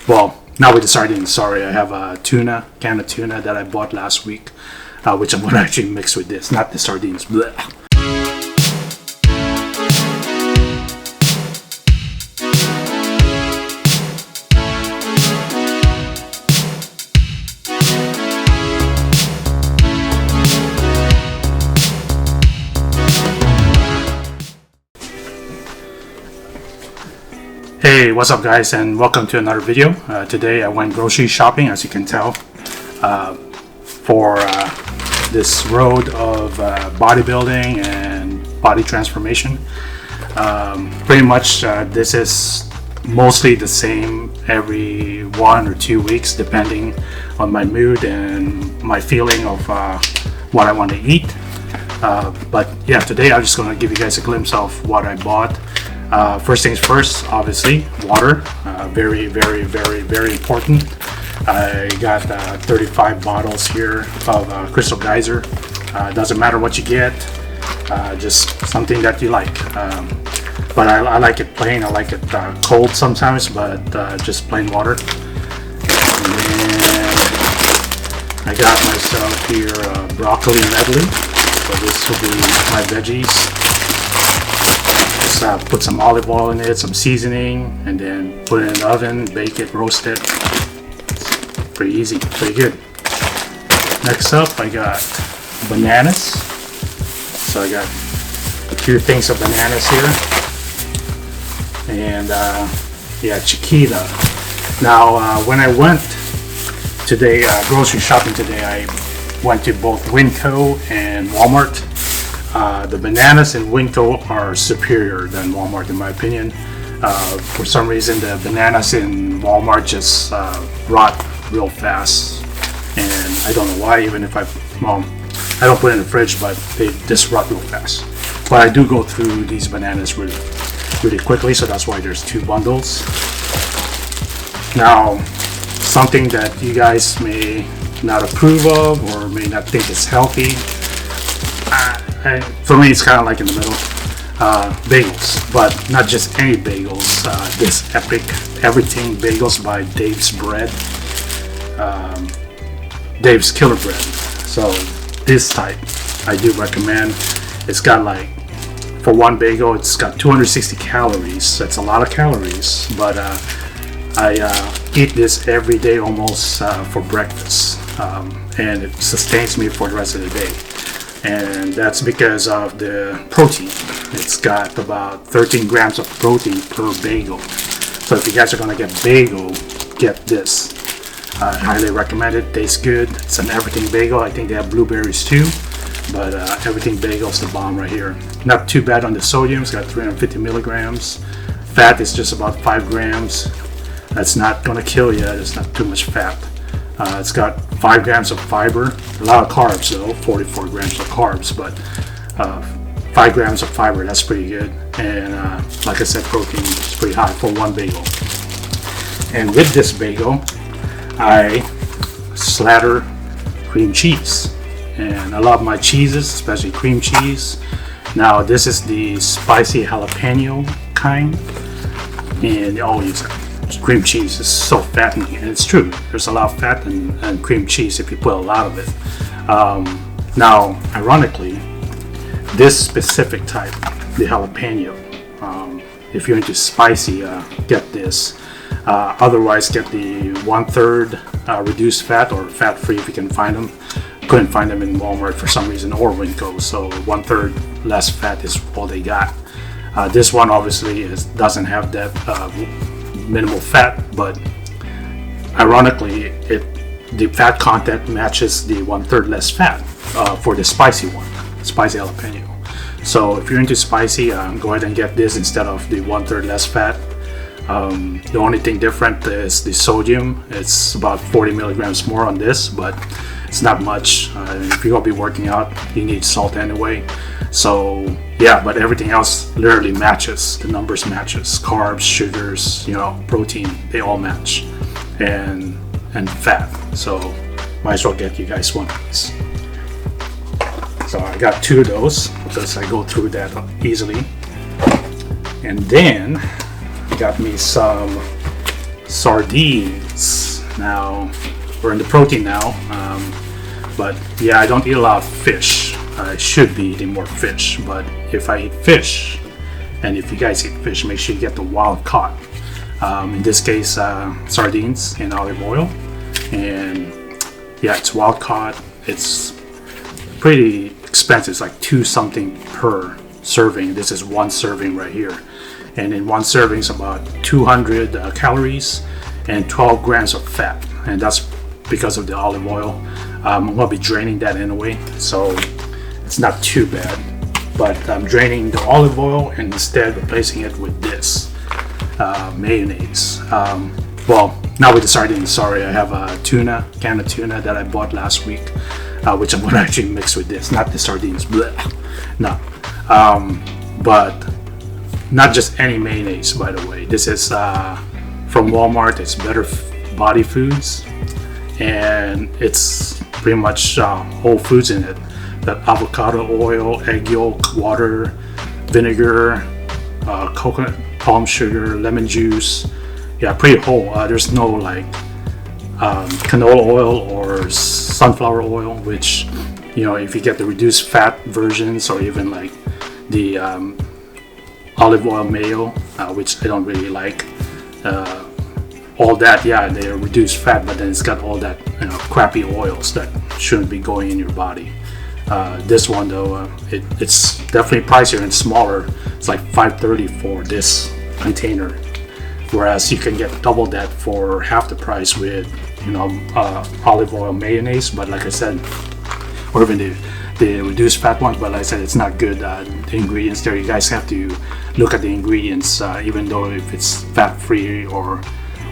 Well, not with the sardines. Sorry, I have a can of tuna that I bought last week, which I'm gonna actually mix with this, not the sardines. Blech. Hey, what's up guys, and welcome to another video. Today I went grocery shopping, as you can tell, for this road of bodybuilding and body transformation. Pretty much this is mostly the same every 1 or 2 weeks, depending on my mood and my feeling of what I want to eat. But yeah, today I'm just going to give you guys a glimpse of what I bought. First things first, obviously, water. Very important. I got 35 bottles here of Crystal Geyser. Doesn't matter what you get, just something that you like. But I like it plain. I like it cold sometimes, but just plain water. And then I got myself here broccoli medley. So this will be my veggies. Put some olive oil in it, some seasoning, and then put it in the oven, bake it, roast it. It's pretty easy, pretty good. Next up, I got bananas. So I got a few things of bananas here. And yeah, Chiquita. Now, when I went today, grocery shopping today, I went to both Winco and Walmart. The bananas in Winco are superior than Walmart in my opinion. For some reason the bananas in Walmart just rot real fast, and I don't know why. Even if I don't put it in the fridge, but they just rot real fast. But I do go through these bananas really quickly, so that's why there's 2 bundles. Now, something that you guys may not approve of or may not think is healthy, for me it's kind of like in the middle. Bagels, but not just any bagels. This epic everything bagels by Dave's Bread, Dave's Killer Bread. So this type I do recommend. It's got, like, for one bagel it's got 260 calories. That's a lot of calories, but I eat this every day almost for breakfast, and it sustains me for the rest of the day. And that's because of the protein. It's got about 13 grams of protein per bagel. So if you guys are going to get bagel, get this. I highly recommend it. Tastes good. It's an everything bagel. I think they have blueberries too, but everything bagel is the bomb right here. Not too bad on the sodium. It's got 350 milligrams. Fat is just about 5 grams. That's not going to kill you. It's not too much fat. It's got 5 grams of fiber, a lot of carbs though, 44 grams of carbs, but 5 grams of fiber, that's pretty good. And like I said, protein is pretty high for one bagel. And with this bagel, I slather cream cheese. And I love my cheeses, especially cream cheese. Now this is the spicy jalapeno kind, and always cream cheese is so fattening, and it's true. There's a lot of fat in cream cheese if you put a lot of it. Now, ironically, this specific type, the jalapeno, if you're into spicy, get this. Otherwise, get the 1/3 reduced fat or fat-free if you can find them. Couldn't find them in Walmart for some reason, or Winco, so 1/3 less fat is all they got. This one obviously doesn't have that minimal fat, but ironically the fat content matches the 1/3 less fat for the spicy one, spicy jalapeno. So if you're into spicy, go ahead and get this instead of the 1/3 less fat. The only thing different is the sodium. It's about 40 milligrams more on this, but it's not much. If you're gonna be working out, you need salt anyway. So yeah, but everything else literally matches. The numbers matches. Carbs, sugars, protein, they all match, and fat. So might as well get you guys one of these. So I got 2 of those because I go through that easily. And then got me some sardines. Now we're in the protein now, but yeah, I don't eat a lot of fish. I should be eating more fish, but if I eat fish, and if you guys eat fish, make sure you get the wild caught. In this case, sardines in olive oil, and yeah, it's wild caught. It's pretty expensive. It's like 2 something per serving. This is 1 serving right here, and in 1 serving is about 200 calories and 12 grams of fat, and that's because of the olive oil. I'm gonna be draining that anyway, so it's not too bad. But I'm draining the olive oil and instead replacing it with this mayonnaise. Well, not with the sardines, sorry. I have a can of tuna that I bought last week, which I'm gonna actually mix with this, not the sardines. Blech. No. But not just any mayonnaise, by the way. This is from Walmart. It's Better Body Foods, and it's pretty much whole foods in it. That avocado oil, egg yolk, water, vinegar, coconut, palm sugar, lemon juice. Yeah, pretty whole. There's no like canola oil or sunflower oil, which, you know, if you get the reduced fat versions, or even like the olive oil mayo, which I don't really like. All that, yeah, they're reduced fat, but then it's got all that, you know, crappy oils that shouldn't be going in your body. This one though, it's definitely pricier and smaller. It's like $5.30 for this container, whereas you can get double that for half the price with, you know, olive oil mayonnaise. But like I said, or even the reduced fat ones, but like I said, it's not good. The ingredients there, you guys have to look at the ingredients, even though if it's fat free or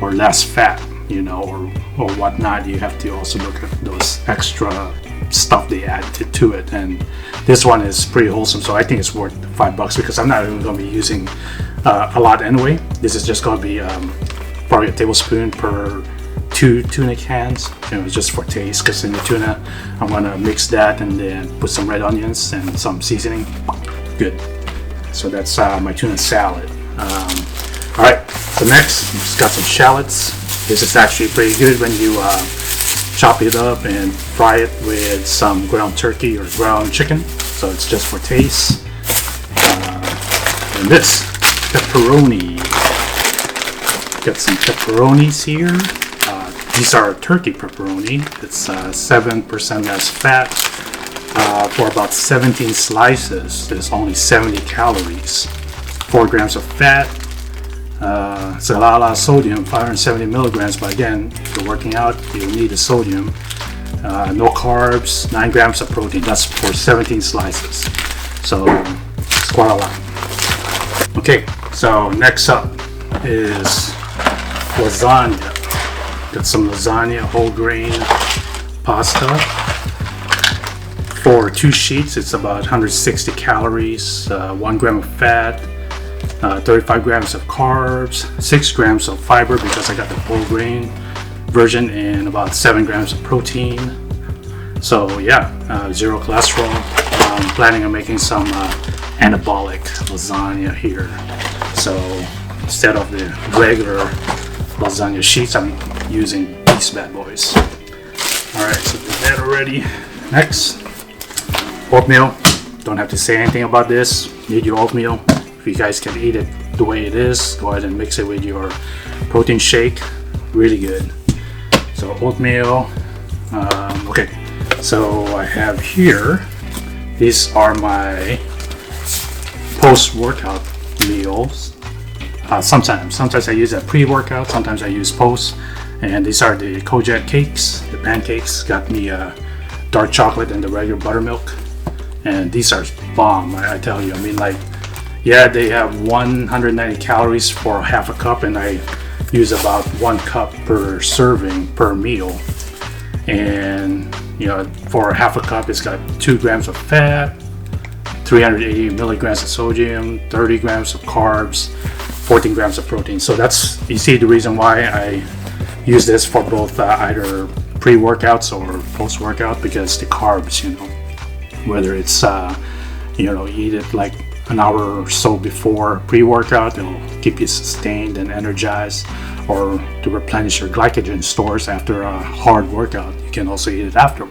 less fat, you know, or whatnot, you have to also look at those extra stuff they add to it. And this one is pretty wholesome, so I think it's worth $5 because I'm not even going to be using a lot anyway. This is just going to be probably a tablespoon per 2 tuna cans, you know, just for taste, because in the tuna I'm going to mix that and then put some red onions and some seasoning. Good. So that's my tuna salad. Alright, so next, just got some shallots. This is actually pretty good when you chop it up and fry it with some ground turkey or ground chicken. So it's just for taste. And this, pepperoni. Got some pepperonis here. These are turkey pepperoni. It's 7% less fat. For about 17 slices, there's only 70 calories. 4 grams of fat. It's a lot of sodium, 570 milligrams, but again, if you're working out, you need the sodium. No carbs, 9 grams of protein. That's for 17 slices. So it's quite a lot. Okay, so next up is lasagna. Got some lasagna, whole grain pasta. For 2 sheets, it's about 160 calories, 1 gram of fat, 35 grams of carbs, 6 grams of fiber because I got the whole grain version, and about 7 grams of protein. So yeah, 0 cholesterol. I'm planning on making some anabolic lasagna here. So instead of the regular lasagna sheets, I'm using these bad boys. Alright, so did that already. Next, oatmeal. Don't have to say anything about this. Need your oatmeal. If you guys can eat it the way it is, go ahead and mix it with your protein shake. Really good. So oatmeal. Okay, so I have here, these are my post-workout meals. Sometimes I use a pre-workout, sometimes I use post. And these are the Kojak cakes, the pancakes. Got me dark chocolate and the regular buttermilk. And these are bomb, I tell you. I mean, like, yeah, they have 190 calories for half a cup, and I use about 1 cup per serving per meal. And you know, for half a cup, it's got 2 grams of fat, 380 milligrams of sodium, 30 grams of carbs, 14 grams of protein. So that's, you see the reason why I use this for both either pre-workouts or post-workout, because the carbs, you know, whether it's you know, eat it like an hour or so before pre-workout. It'll keep you sustained and energized, or to replenish your glycogen stores after a hard workout. You can also eat it after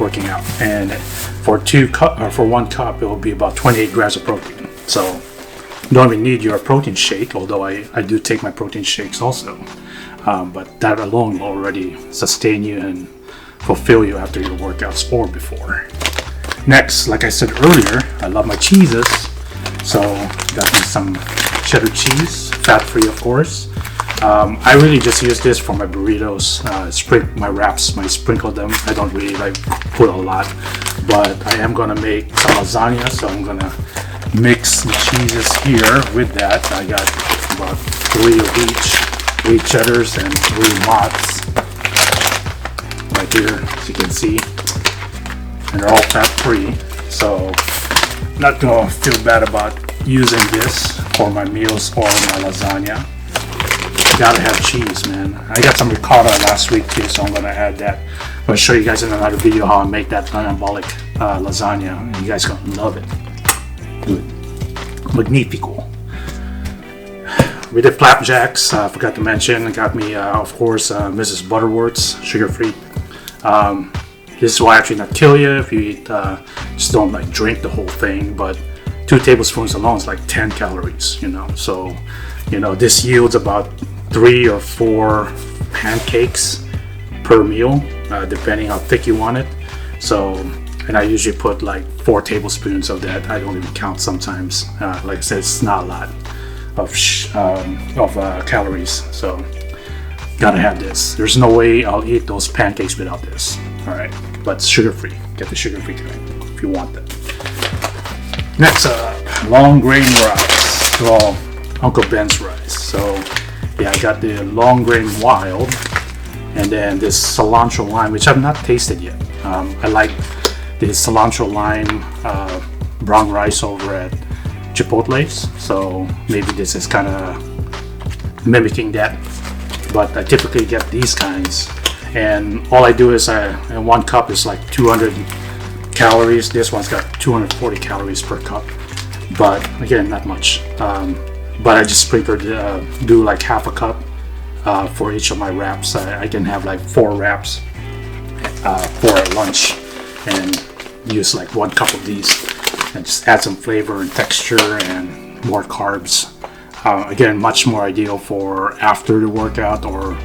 working out. And for 1 cup, it will be about 28 grams of protein. So you don't even need your protein shake, although I do take my protein shakes also. But that alone will already sustain you and fulfill you after your workouts or before. Next, like I said earlier, I love my cheeses. So got me some cheddar cheese, fat-free of course. I really just use this for my burritos, my wraps, I sprinkle them. I don't really like put a lot, but I am gonna make some lasagna, so I'm gonna mix the cheeses here with that. I got about 3 of each, 3 cheddars and 3 mozz right here, as you can see, and they're all fat-free, so I'm not gonna feel bad about using this for my meals or my lasagna. Gotta have cheese, man. I got some ricotta last week too, so I'm gonna add that. I'll show you guys in another video how I make that anabolic lasagna, and you guys gonna love it. Good. Magnifico. We did flapjacks. I forgot to mention. Got me, of course, Mrs. Butterworth's, sugar-free. This will actually not kill you if you eat. Just don't like drink the whole thing, but 2 tablespoons alone is like 10 calories. So this yields about 3 or 4 pancakes per meal, depending how thick you want it. So, and I usually put like 4 tablespoons of that. I don't even count sometimes. Like I said, it's not a lot of calories. So, gotta have this. There's no way I'll eat those pancakes without this. All right, but sugar-free. Get the sugar-free kind if you want that. Next up, long grain rice. Well, Uncle Ben's rice. So yeah, I got the long grain wild, and then this cilantro lime, which I've not tasted yet. I like the cilantro lime brown rice over at Chipotle's, so maybe this is kind of mimicking that. But I typically get these kinds, and all I do is and 1 cup is like 200 calories. This one's got 240 calories per cup, but again, not much. But I just sprinkled, do like half a cup for each of my wraps. I can have like 4 wraps for lunch, and use like 1 cup of these, and just add some flavor and texture and more carbs. Again, much more ideal for after the workout, or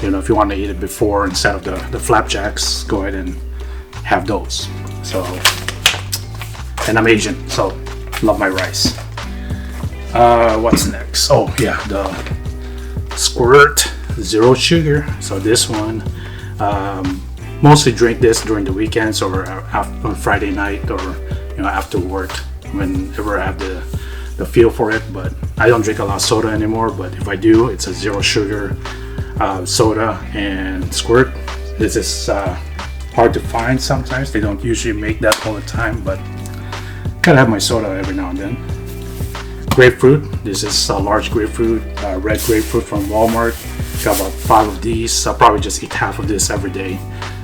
if you want to eat it before instead of the flapjacks, go ahead and have those. So, and I'm Asian, so love my rice. What's next? Oh yeah, the Squirt Zero Sugar. So this one, mostly drink this during the weekends or on Friday night, or after work, whenever I have the feel for it. But I don't drink a lot of soda anymore, but if I do, it's a zero sugar soda and Squirt. This is hard to find sometimes. They don't usually make that all the time, but gotta have my soda every now and then. Grapefruit. This is a large grapefruit, red grapefruit from Walmart. Got about 5 of these. I'll probably just eat half of this every day.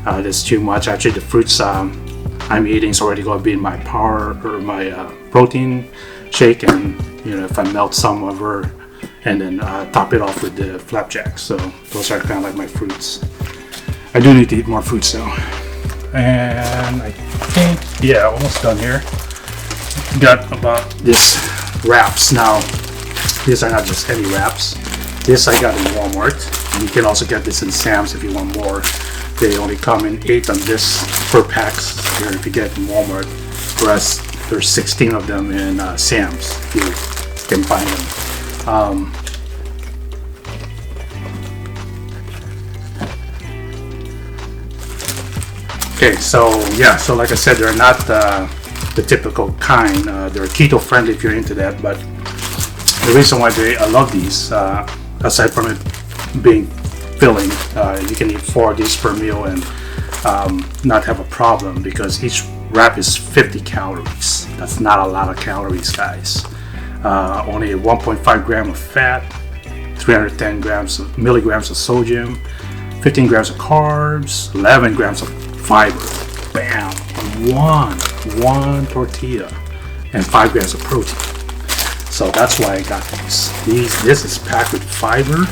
That's too much. Actually, the fruits I'm eating is already going to be in my my protein shake, and if I melt some over and then top it off with the flapjacks. So those are kind of like my fruits. I do need to eat more fruits though. And I think, yeah, almost done here. Got about this wraps. Now, these are not just any wraps. This I got in Walmart. And you can also get this in Sam's if you want more. They only come in 8 on this per packs here if you get in Walmart. Whereas there's 16 of them in Sam's if you can find them. Okay, so yeah, so like I said, they're not the typical kind. They're keto friendly if you're into that, but the reason why I love these, aside from it being filling, you can eat 4 of these per meal and not have a problem, because each wrap is 50 calories. That's not a lot of calories, guys. Only 1.5 gram of fat, 310 milligrams of sodium, 15 grams of carbs, 11 grams of fiber. Bam! On one tortilla. and 5 grams of protein. So that's why I got these. This is packed with fiber,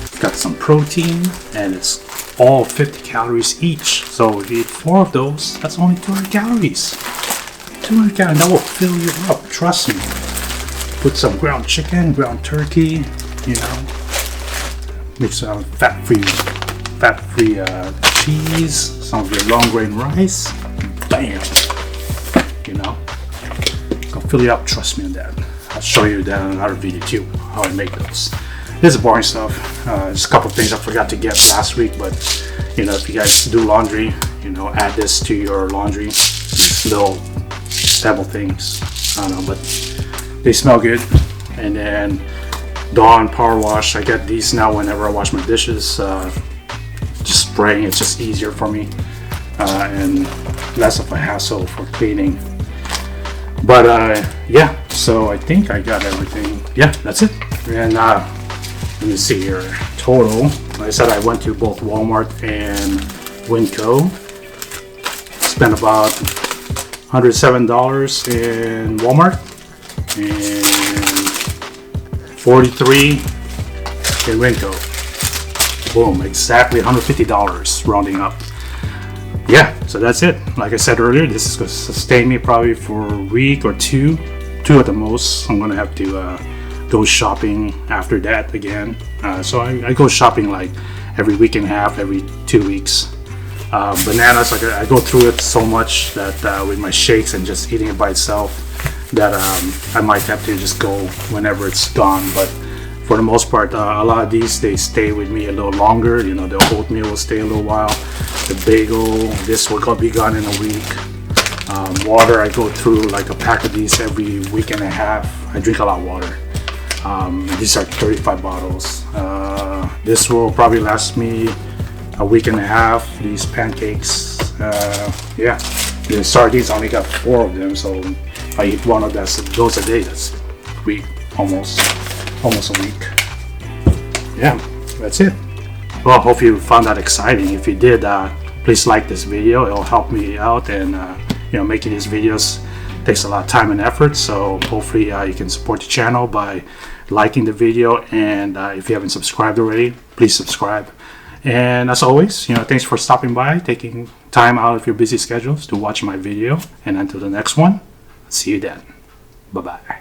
it's got some protein, and it's all 50 calories each. So if you eat 4 of those, that's only 200 calories. 200 calories, that will fill you up, trust me. Put some ground chicken, ground turkey, you know, mix some fat-free cheese, some of your long grain rice, bam, you know, gonna fill you up, trust me on that. I'll show you that in another video too, how I make those. This is boring stuff. Just a couple things I forgot to get last week, but you know, if you guys do laundry, you know, add this to your laundry. These little pebble things, I don't know, but they smell good. And then Dawn Power Wash, I get these now whenever I wash my dishes. Just spraying, it's just easier for me, and less of a hassle for cleaning. But yeah, so I think I got everything. Yeah, that's it. And let me see here, total, like I said, I went to both Walmart and Winco, spent about $107 in Walmart and $43 in Winco. Boom, exactly $150 rounding up. Yeah, so that's it. Like I said earlier, this is going to sustain me probably for a week or two at the most. I'm going to have to go shopping after that again. So I go shopping like every week and a half, every 2 weeks. Bananas, like I go through it so much that with my shakes and just eating it by itself, that I might have to just go whenever it's gone. But for the most part, a lot of these, they stay with me a little longer. You know, the oatmeal will stay a little while. The bagel, this will be gone in a week. Water, I go through like a pack of these every week and a half. I drink a lot of water. These are 35 bottles. This will probably last me a week and a half. These pancakes, yeah. The sardines, I only got 4 of them, so I eat one of those a day. That's a week, almost a week. Yeah, that's it. Well, I hope you found that exciting. If you did, please like this video. It'll help me out, and you know, making these videos takes a lot of time and effort. So hopefully you can support the channel by liking the video, and if you haven't subscribed already, please subscribe. And as always, you know, thanks for stopping by, taking time out of your busy schedules to watch my video. And until the next one, see you then. Bye bye.